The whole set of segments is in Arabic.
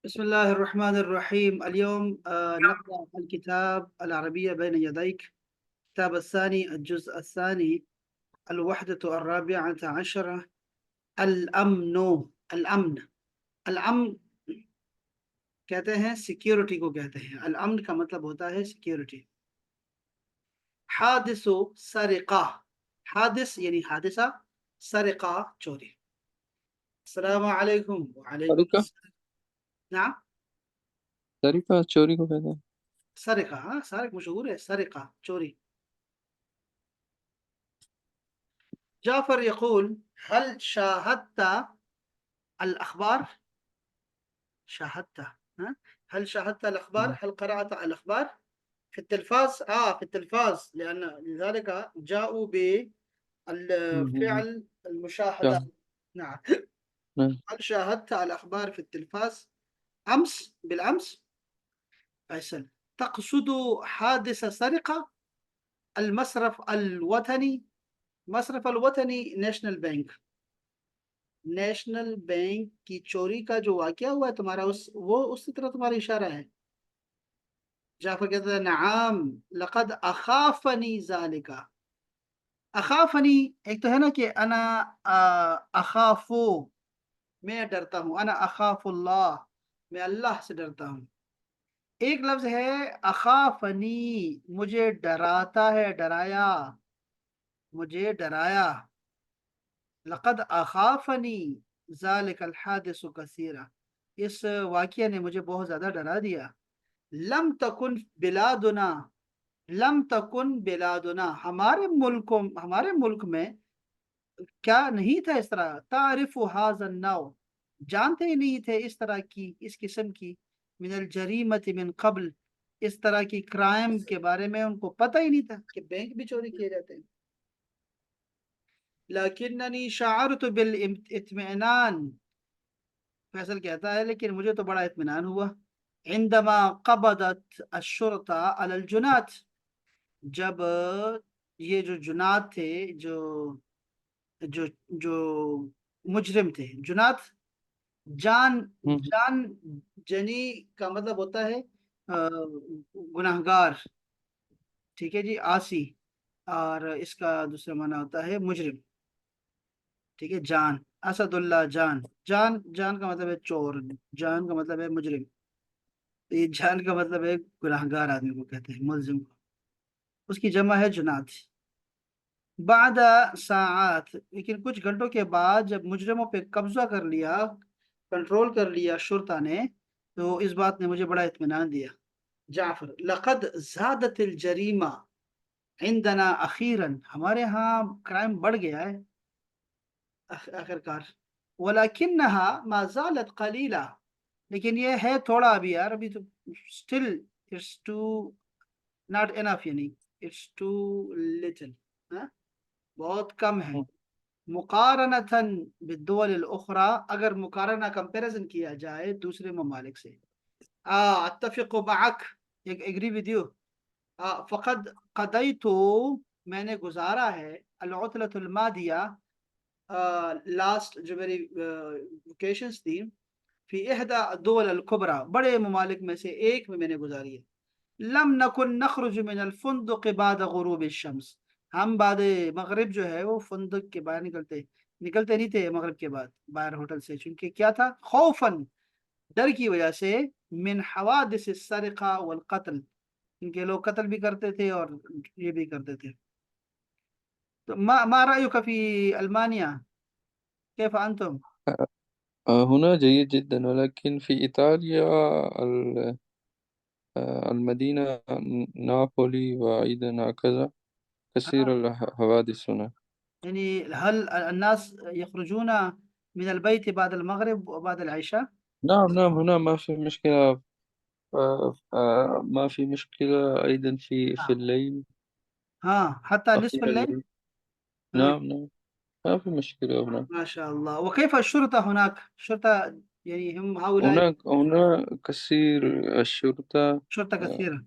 بسم الله الرحمن الرحيم. اليوم نقرأ الكتاب العربية بين يديك، الكتاب الثاني، الجزء الثاني، الوحدة الرابعة عشرة. الأمن. الأمن الأمن कहते हैं सिक्योरिटी को कहते हैं। الأمن का मतलब होता है सिक्योरिटी। हादिसो सरिका, हादिस यानी हादिसा, सरिका चोरी। अस्सलाम वालेकुम। वालेकुम सरिका अस्सलाम। नाम सरिका चोरी को कहते हैं। सरिका, हाँ सारिक मशहूर है, सरिका चोरी। جعفر يقول: هل شاهدت الأخبار؟ شاهدت، ها؟ هل شاهدت الأخبار؟ هل قرأت الأخبار في التلفاز؟ في التلفاز، لأن لذلك جاءوا مم. بالفعل المشاهدة. شاهد. نعم. نعم. هل شاهدت الأخبار في التلفاز أمس، بالأمس؟ فيصل: تقصد حادث سرقة المصرف الوطني؟ مصرف الوطني नेशनल बैंक। नेशनल बैंक की चोरी का जो वाकया हुआ है तुम्हारा, उसी तरह तुम्हारा इशारा है। जाफर कहता है नआम लक़द अखाफनी ज़ालिका। अखाफनी, एक तो है ना कि अना अखाफो, मैं डरता हूँ, अना अखाफुल्लाह, मैं अल्लाह से डरता हूँ। एक लफ्ज है अखाफनी, मुझे डराता है, डराया, मुझे डराया। लक़द अखाफनी ज़ालिकल हादिसु कसीरा, इस वाक़या ने मुझे बहुत ज़्यादा डरा दिया। लम तकुन बिलादुना, लम तकुन बिलादुना, हमारे मुल्क में क्या नहीं था इस तरह। तारिफु हाज़न नौ, जानते ही नहीं थे इस तरह की, इस किस्म की, मिनल जरीमति मिन क़ब्ल, इस तरह की क्राइम के बारे में उनको पता ही नहीं था कि बैंक भी चोरी किए जाते हैं। लकिन्ननी शअरतु बिल इत्मिनान, फैसल कहता है लेकिन मुझे तो बड़ा इत्मीनान हुआ। इंदमा कबदत अशुरता अलल जुनात, जब ये जो जुनात थे, जो जो जो मुजरिम थे, जुनात जान, हम्म। जान जनी का मतलब होता है गुनाहगार, ठीक है जी, आसी, और इसका दूसरा माना होता है मुजरिम, ठीक है। जान, असदुल्ला जान, जान जान का मतलब है चोर, जान का मतलब है मुजरिम। तो ये जान का मतलब है गुनाहगार आदमी को कहते हैं, मुल्जिम को, उसकी जमा है जुनात। बाद साआत, लेकिन कुछ घंटों के बाद जब मुजरिमों पे कब्जा कर लिया, कंट्रोल कर लिया शुरता ने, तो इस बात ने मुझे बड़ा इत्मीनान दिया। जाफर: लक़द ज़ादतिल जरीमा इंदना अखीरन, हमारे यहाँ क्राइम बढ़ गया है आखिरकार। वलाकिन्नहा मा ज़ालत क़लीला, लेकिन ये है थोड़ा अभी यार, अभी तो still it's too not enough, यानी इट्स टू लिटिल, बहुत कम है। हम्म। मुकारनतन बिद्दुवल उखरा, अगर मुकारना कंपैरिजन किया जाए दूसरे ममालिक से। अत्तफिकु मअक, एग्री विद यू। फ़क़द क़दयतु, मैंने गुजारा है, अल उतलतुल मादिया, लास्ट जो मेरी वेकेशंस थी, फी इहदा दुवल अल कुबरा, बड़े ममालिक में से एक में मैंने गुजारी है। लम नकुन नखरुज मिन अल फुंदुक बाद गुरूब शम्स, हम बाद मगरिब जो है वो फुंदुक के बाहर निकलते नहीं थे मगरिब के बाद बाहर होटल से, चूंकि क्या था, खौफन, डर की वजह से, मिन हवादिस सरका वल कत्ल, इनके लोग कत्ल भी करते थे और ये भी करते थे। तो मा रायुका फी अल्मानिया, कैफ अंतुम? هنا جيد جدا، ولكن في إيطاليا ال- المدينة نابولي وأيضا هكذا كثير الحوادث هنا. يعني هل الناس يخرجون من البيت بعد المغرب وبعد العشاء؟ نعم نعم، هنا ما في مشكلة. ما في مشكلة أيضا في نعم. الليل، हाँ حتى نصف أخير الليل. الليل. نعم نعم، ما في مشكلة هنا. ما شاء الله. وكيف الشرطة هناك؟ شرطة يعني هم هؤلاء هنا كثير الشرطة. شرطة آه، كثيرة.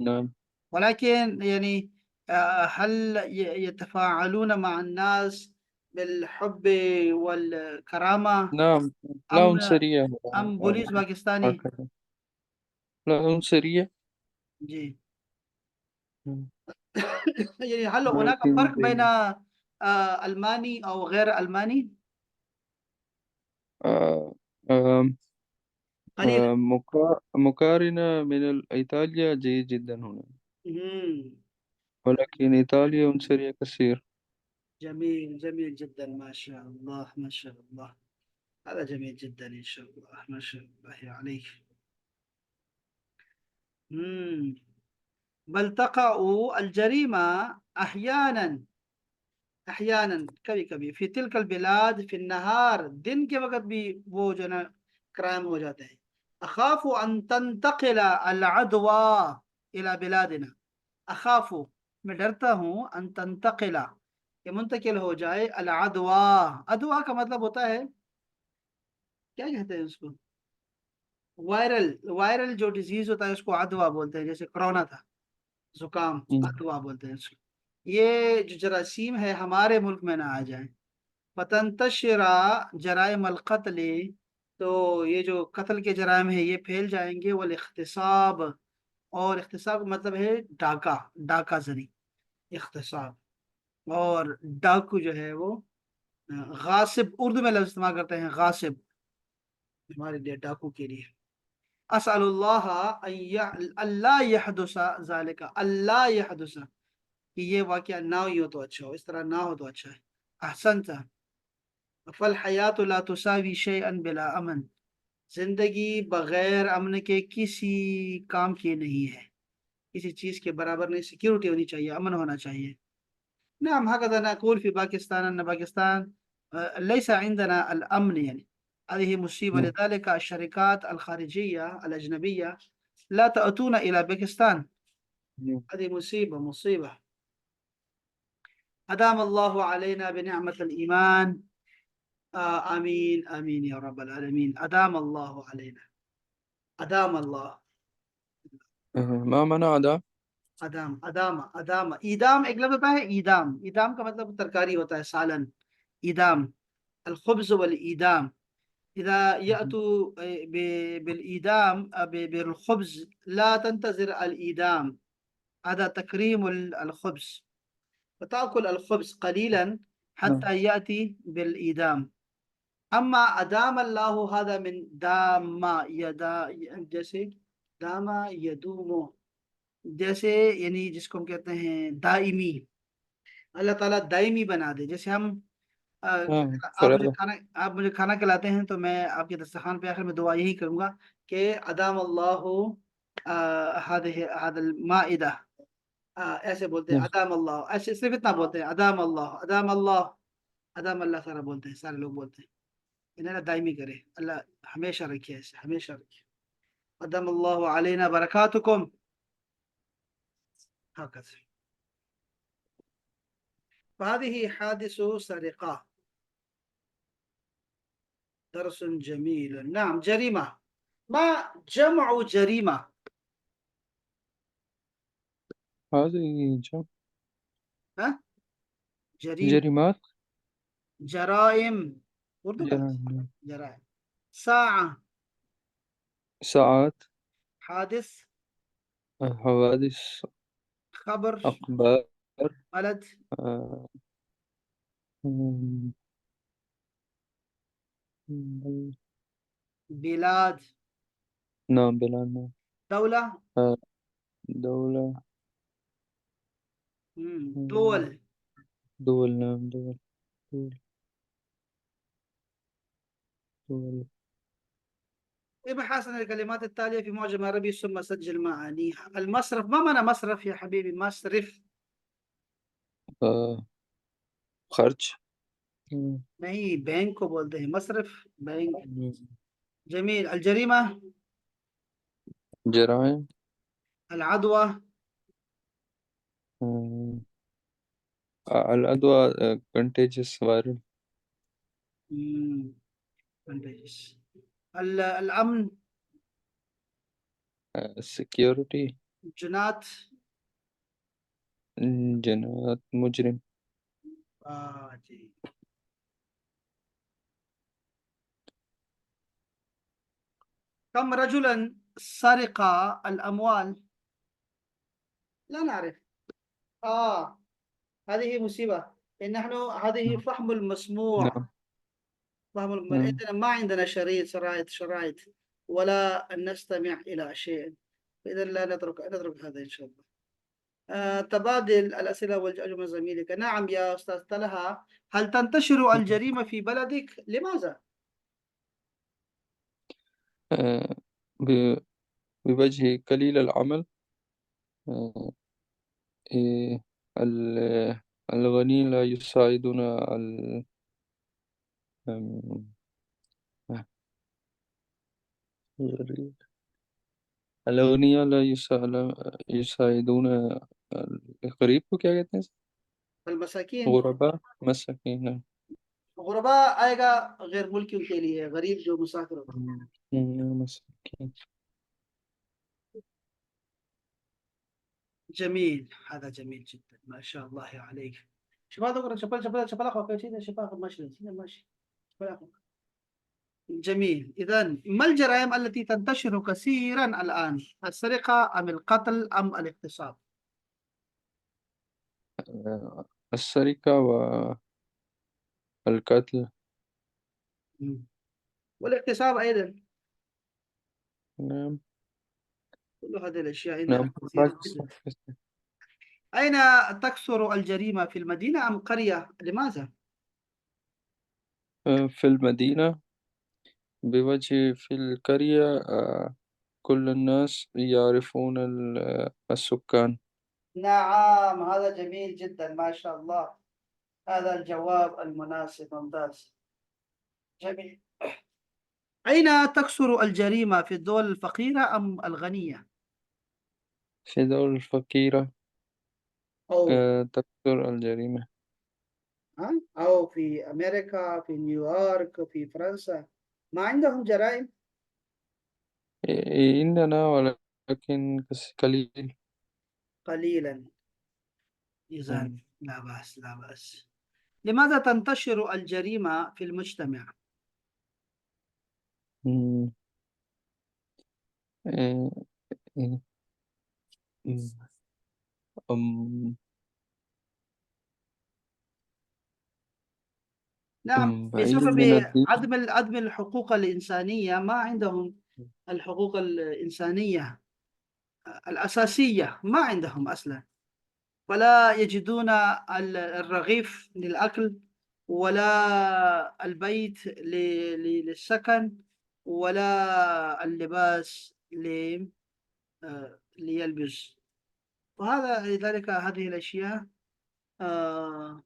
نعم. ولكن يعني هل يتفاعلون مع الناس بالحب والكرامة نعم. لا أم عنصرية أم بوليس باكستاني؟ هكذا. لا عنصرية. جي. يعني هل هناك لكن فرق بين ألماني أو غير ألماني؟ آه، آه، قليلا. مقارنة من إيطاليا جيد جدا هنا، مم. ولكن إيطاليا عنصرية كثير. جميل، جميل جدا، ما شاء الله ما شاء الله. هذا جميل جدا إن شاء الله، ما شاء الله عليك. مم. بل تقع الجريمة أحيانا، احيانا کبھی کبھی فی تلک البلاد فی النہار، دن کے وقت بھی وہ جو ہے نا کرائم ہو جاتے ہیں. اخاف ان تنتقل العدوى الى بلادنا. اخاف، میں ڈرتا ہوں، ان تنتقل، کہ منتقل ہو جائے، العدوى، ادوا کا مطلب ہوتا ہے، کیا کہتے ہیں اس کو، وائرل، وائرل جو ڈیزیز ہوتا ہے اس کو ادوا بولتے ہیں، جیسے کرونا تھا، زکام، ادوا بولتے ہیں اس کو. یہ جو جراثیم ہے ہمارے ملک میں نہ آ جائیں. فتنتشر جرائم القتل، تو یہ جو قتل کے جرائم ہیں یہ پھیل جائیں گے، والاغتصاب، اور اغتصاب کا مطلب ہے ڈاکہ، ڈاکہ زنی، اغتصاب. اور ڈاکو جو ہے وہ غاصب، اردو میں لفظ استعمال کرتے ہیں غاصب، ہمارے لیے ڈاکو کے لیے. اسأل اللہ اللہ یحدث ذالک، اللہ یحدث، کہ یہ واقعہ نہ ہی ہو تو اچھا ہو، اس طرح نہ ہو تو اچھا ہے. احسنت. فالحیات لا تساوی شیئا بلا امن، زندگی بغیر امن کے کسی کام کی نہیں ہے، کسی چیز کے برابر نہیں. سیکیورٹی ہونی چاہیے، امن ہونا چاہیے. نعم هكذا نقول في باكستان، أن باكستان ليس عندنا الأمن، يعني هذه مصيبة. لذلك الشركات الخارجية الأجنبية لا تأتون إلى باكستان. هذه مصيبة، مصيبة. أدام الله علينا بنعمة الإيمان. آمين آمين يا رب العالمين. أدام الله علينا، أدام الله. ما منع ده. ادام، ادام، ادام، ایدام ایک لفظ ہوتا ہے، ایدام، ایدام کا مطلب ترکاری ہوتا ہے، سالن، ایدام، الخبز والایدام. اذا ياتوا بالايدام بالخبز لا تنتظر الايدام، هذا تكريم الخبز، فتاكل الخبز قليلا نعم. حتى ياتي بالايدام. اما ادام الله هذا من دام يدا، جیسے دام يدوم، جیسے یعنی جس کو ہم کہتے ہیں دائمی، اللہ تعالیٰ دائمی بنا دے. جیسے ہم آپ مجھے forever. کھانا، آپ مجھے کھانا کھلاتے ہیں تو میں آپ کے دسترخوان پہ آخر میں دعا یہی کروں گا کہ ادام اللہ هذا المائدہ، ایسے بولتے ہیں نعم. ادام اللہ، ایسے صرف اتنا بولتے ہیں ادام اللہ، ادام اللہ، ادام اللہ، سارا بولتے ہیں، سارے لوگ بولتے ہیں. انہیں اللہ دائمی کرے، اللہ ہمیشہ رکھے، ایسے ہمیشہ رکھے. ادام اللہ علینا برکاتکم. هكذا. فهذه حادث سرقة، درس جميل. نعم، جريمة. ما جمع جريمة؟ هذه ها، جريمة، جريمات. جرائم، اردو کا لفظ، جرائم. جرائم. ساعة، ساعات. حادث، حوادث. خبر، أخبار. بلد، آه، م- بلاد، نعم بلاد. دولة، آه، دولة. م- دول. دول. نعم دول. دول. دول. ابحث عن الكلمات التالية في معجم عربي ثم سجل معانيها. المصرف، ما معنى مصرف يا حبيبي؟ مصرف. آه، خرج. م- نہیں، بینک کو بولتے ہیں مصرف، بینک. م- جميل. الجريمة، جرائم. العدوى، آه، الأدوية contagious viral. مم. الأمن، security. جنات. جنات مجرم. جی. كم رجلا سرق الأموال؟ لا نعرف. هذه مصيبة. إن نحن هذه نعم فهم المسموع. نعم نعم. إذن ما عندنا شرائط ولا أن نستمع إلى شيء. إذا لا نترك هذا إن شاء الله. تبادل الأسئلة والأجوبة من زميلك. نعم يا أستاذ طلحة، هل تنتشر الجريمة في بلدك؟ لماذا؟ آه، ب- بوجه قليل العمل. آه، إيه، الغني لا يساعدون أم، غريب. الأغنياء لا يساعدون الغريب को क्या कहते हैं. المساكين. غرباء مساكين نعم. غرباء आएगा गैर मुल्कियों के लिए, गरीब जो मुसाफिर होते हैं. مساكين. جميل، هذا جميل جدا، ما شاء الله عليك. شباب اقرا شباب اخوك كذا، شباب ماشي ماشي. شباب أخوك. جميل. إذا ما الجرائم التي تنتشر كثيرا الآن؟ السرقة أم القتل أم الاغتصاب؟ السرقة والقتل. مم. والاغتصاب أيضا. نعم كل هذه الأشياء عندنا نعم. كثيرة جدا. أين تكثر الجريمة، في المدينة أم قرية؟ لماذا؟ في المدينة بوجه في القرية كل الناس يعرفون السكان. نعم، هذا جميل جدا، ما شاء الله. هذا الجواب المناسب، ممتاز. جميل. أين تكثر الجريمة، في الدول الفقيرة أم الغنية؟ في دول الفقيرة أو تكثر الجريمة. أو في أمريكا، في نيويورك، في فرنسا، ما عندهم جرائم؟ عندنا ولكن قليل. قليلا. إذا نعم. لا بأس لا بأس. لماذا تنتشر الجريمة في المجتمع؟ مم. آه، آه، أم نعم، بعيد بسبب من الدين. عدم الحقوق الإنسانية، ما عندهم الحقوق الإنسانية الأساسية، ما عندهم أصلا. ولا يجدون الرغيف للأكل، ولا البيت للسكن، ولا اللباس ليلبس. وهذا لذلك هذه الأشياء، آه،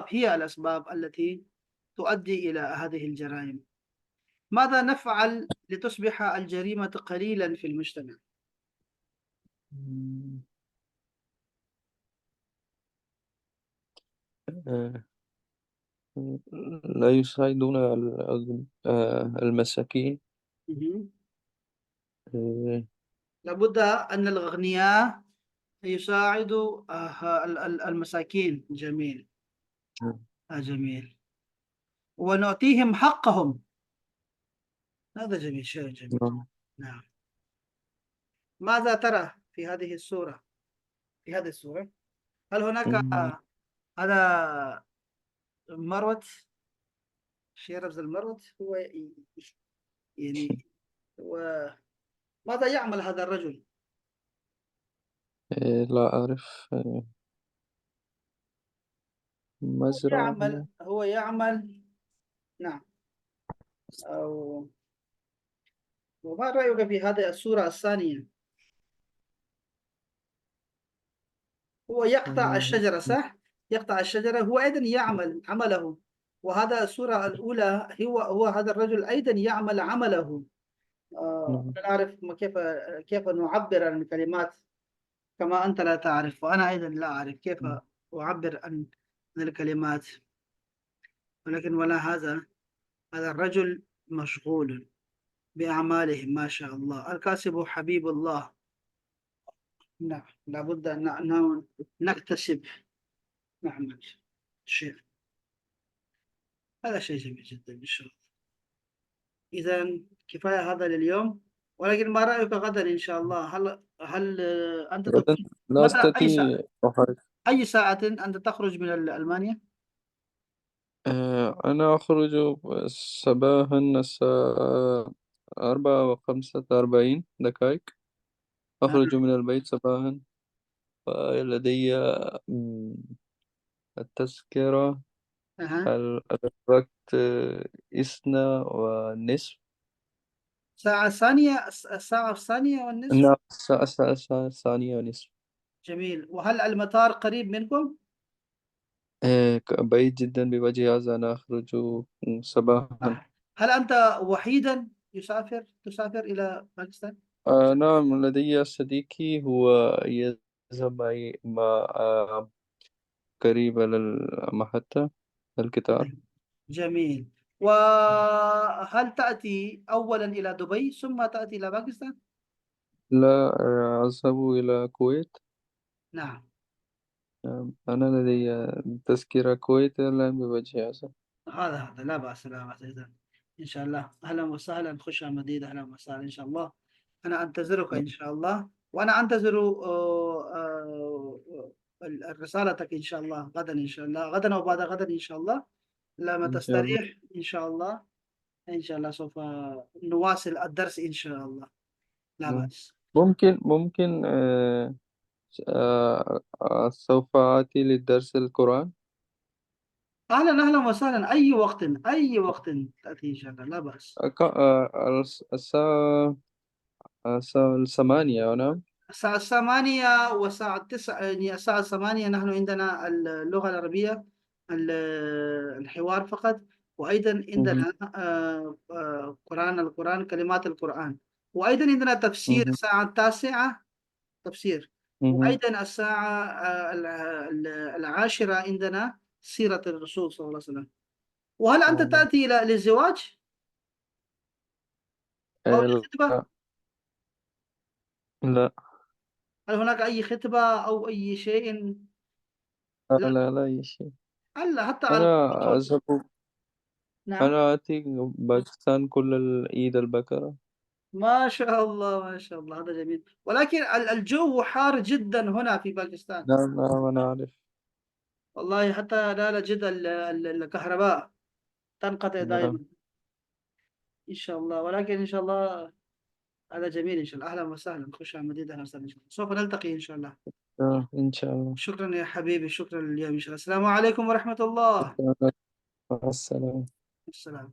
هي الأسباب التي تؤدي إلى هذه الجرائم. ماذا نفعل لتصبح الجريمة قليلا في المجتمع؟ مم. آه، لا يساعدون المساكين. مهم. آه، لابد أن الأغنياء يساعدوا المساكين. جميل. جميل. ونعطيهم حقهم. هذا جميل، شيء جميل. نعم. نعم. ماذا ترى في هذه الصورة؟ هل هناك مم. هذا مروت، شيء رمز المروت هو يعني، وماذا يعمل هذا الرجل؟ لا أعرف. مزرعة. هو يعمل. نعم. أو وما رأيك في هذه الصورة الثانية؟ هو يقطع آه، الشجرة، صح؟ يقطع الشجرة، هو أيضا يعمل عمله. وهذا الصورة الأولى، هو هذا الرجل أيضا يعمل عمله. نعم. لا نعرف كيف نعبر عن الكلمات، كما أنت لا تعرف وأنا أيضا لا أعرف كيف أعبر عن الكلمات. ولكن ولا هذا الرجل مشغول بأعماله، ما شاء الله. الكاسب حبيب الله. نعم، لابد أن نكتسب. نعم شيء. هذا شيء جميل جدا إن شاء الله. إذا كفاية هذا لليوم. ولكن ما رأيك غدا إن شاء الله؟ هل أنت غدا تخرج لا متى، أي أستطيع ساعة، أخرج. أي ساعة أنت تخرج من ألمانيا؟ أنا أخرج صباحا الساعة 4:45. أها. أخرج من البيت صباحا، ولدي مم، التذكرة. أها. الوقت 2:30. ساعة ثانية، الساعة الثانية والنصف. نعم، الساعة 2:30. جميل. وهل المطار قريب منكم؟ بعيد جدا، بوجه هذا أنا أخرج صباحا. هل أنت وحيدا تسافر إلى باكستان؟ نعم، لدي صديقي هو يذهب معي مع قريبة للمحطة القطار. جميل. وهل تأتي أولا إلى دبي ثم تأتي إلى باكستان؟ لا، أذهب إلى الكويت. نعم. أنا لدي تذكرة كويت الآن بوجه هذا. هذا لا بأس، لا بأس إذا. إن شاء الله أهلا وسهلا، خش مديد، أهلا وسهلا إن شاء الله. أنا أنتظرك إن شاء الله، وأنا أنتظر رسالتك إن شاء الله غدا، إن شاء الله غدا وبعد غدا إن شاء الله، لما إن شاء الله. تستريح إن شاء الله. إن شاء الله سوف نواصل الدرس إن شاء الله. لا نعم. بأس. ممكن سوف آتي للدرس القرآن. أهلا أهلا وسهلا، أي وقت، أي وقت تأتي إن شاء الله، لا بأس. الساعة 8، نعم. الساعة 8 والساعة 9، يعني الساعة 8 نحن عندنا اللغة العربية، ال- الحوار فقط. وأيضا مهم. عندنا القرآن كلمات القرآن. وأيضا عندنا تفسير مهم. الساعة 9، تفسير. مهم. وأيضا الساعة 10 عندنا سيرة الرسول صلى الله عليه وسلم. وهل أنت والله. تأتي للزواج أو لا، للخطبة؟ لا، هل هناك أي خطبة أو أي شيء؟ لا، لا. لا، لا أي شيء. هلا حتى على أنا الخطوط. أذهب نعم. أنا آتي باكستان كل عيد البقرة. ما شاء الله ما شاء الله، هذا جميل. ولكن الجو حار جدا هنا في باكستان. نعم، نعم، أنا أعرف. والله حتى لا نجد الكهرباء تنقطع نعم. دائما. إن شاء الله، ولكن إن شاء الله هذا جميل. إن شاء الله أهلا وسهلا، خش على مدينة، أهلا وسهلا إن شاء الله، سوف نلتقي إن شاء الله. إن شاء الله. شكرا يا حبيبي، شكرا اليوم إن شاء الله. السلام عليكم ورحمة الله. شكرا لك. مع السلامة. السلام.